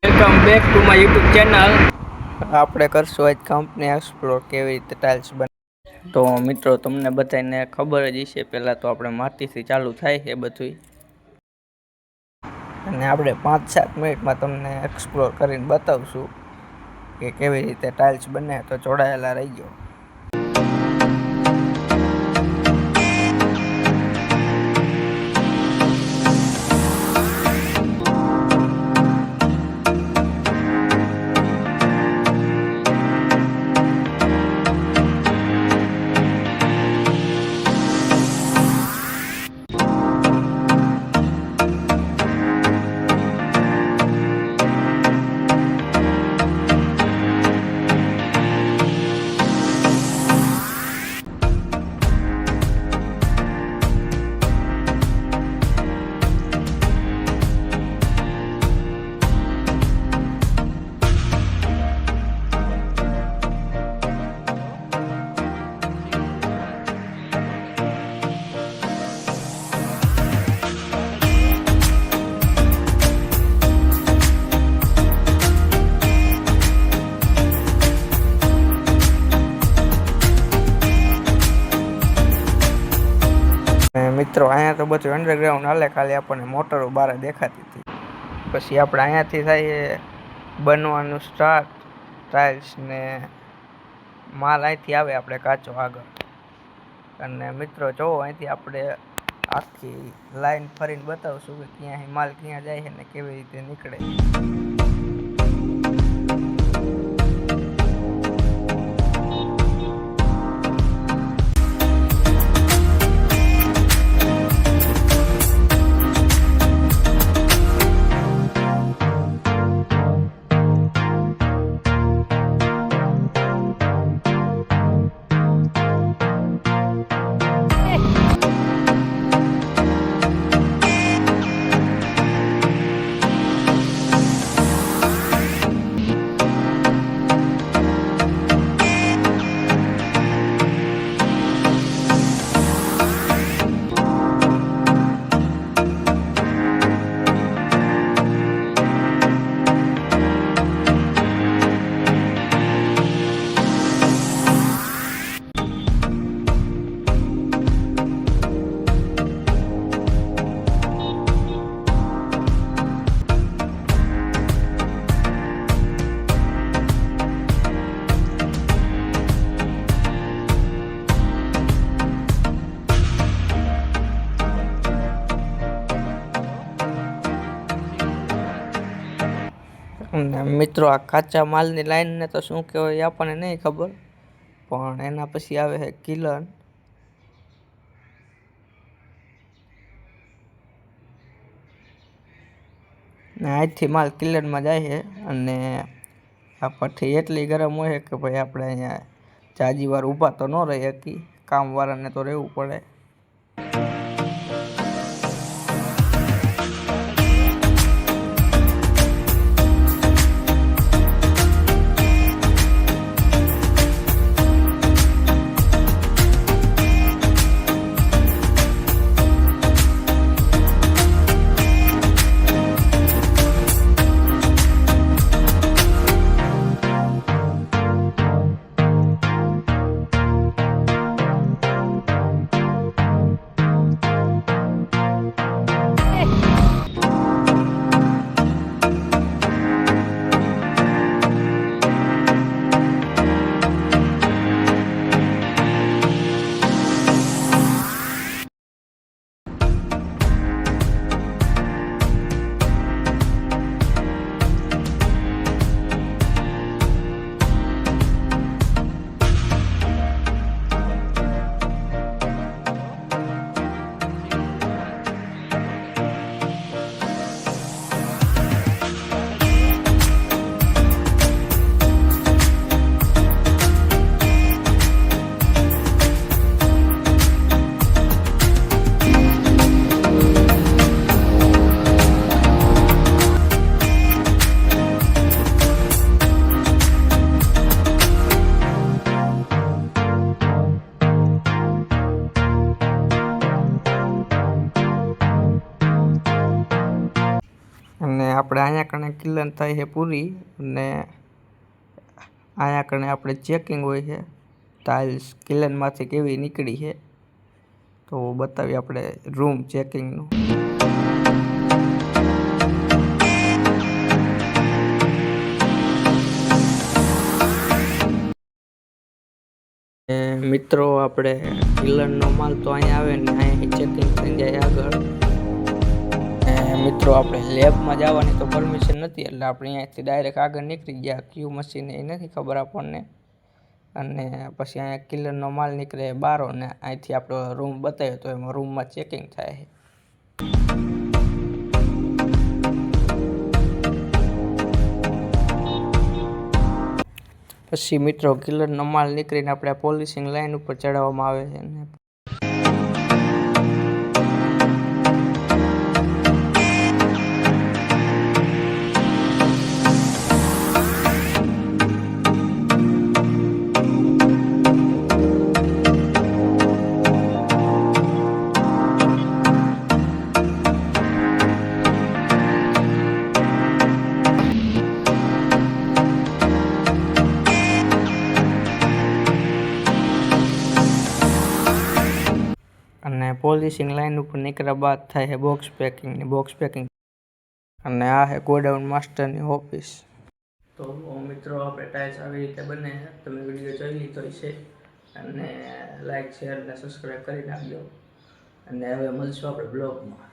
Welcome back to my YouTube channel. આપણે કરશું આજ કંપની એક્સપ્લોર કેવી રીતે ટાઇલ્સ બને. તો મિત્રો તમને બધાને ખબર જ હશે, પહેલાં તો આપણે માટીથી ચાલુ થાય છે બધું, અને આપણે 5-7 મિનિટમાં તમને એક્સપ્લોર કરીને બતાવશું કે કેવી રીતે ટાઇલ્સ બને. તો જોડાયેલા રહીજો. મિત્રો અહીંયા તો બધું અંડરગ્રાઉન્ડ હાલે, ખાલી આપણને મોટરો બહાર દેખાતી હતી. પછી આપણે અહીંયાથી થાય બનવાનું સ્ટાર્ટ ટાઇલ્સ ને માલ અહીંથી આવે આપણે કાચો આગળ. અને મિત્રો જોવો, અહીંથી આપણે આખી લાઈન ફરીને બતાવશું કે ક્યાં માલ ક્યાં જાય છે ને કેવી રીતે નીકળે. મિત્રો આ કાચા માલની લાઈનને તો શું કહેવાય આપણને નહીં ખબર, પણ એના પછી આવે છે કિલન. ને આજથી માલ કિલનમાં જાય છે, અને આ ભઠ્ઠી એટલી ગરમ હોય કે ભાઈ આપણે અહીંયા જાજી વાર ઊભા તો ન રહી શકી, કામવાળાને તો રહેવું પડે. આપણે અહીંયા કણે ક્લિયર થાય છે પૂરી અને અહીંયા કણે આપણે ચેકિંગ હોય છે ટાઇલ્સ ક્લિયરમાંથી કેવી નીકળી છે તો બતાવીએ આપણે રૂમ ચેકિંગનું. મિત્રો આપણે ક્લિયરનો માલ તો અહીંયા આવે ને અહીંયા ચેકિંગ થઈ જાય આગળ. મિત્રો આપણે લેબમાં જવાની તો પરમિશન નથી એટલે આપણે અહીંયાથી ડાયરેક્ટ આગળ નીકળી ગયા. ક્યુ મશીન એ નથી ખબર આપણને. અને પછી અહીંયા ક્લિયરનો માલ નીકળે બારો ને અહીંથી આપણો રૂમ બતાવ્યો તો એમાં રૂમમાં ચેકિંગ થાય છે. પછી મિત્રો ક્લિયરનો માલ નીકળીને આપણે પોલિશિંગ લાઈન ઉપર ચડાવવામાં આવે છે. અને પોલિશિંગ લાઈન ઉપર નીકળ્યા બાદ થાય છે બોક્સ પેકિંગ અને આ છે ગોડાઉન માસ્ટરની ઓફિસ. તો મિત્રો આપણે ટાઇલ્સ આવી રીતે બને છે. તમે વિડીયો જોઈ લીધો છે અને લાઈક શેર અને સબસ્ક્રાઈબ કરી નાખજો અને હવે મળશું આપણે બ્લોગમાં.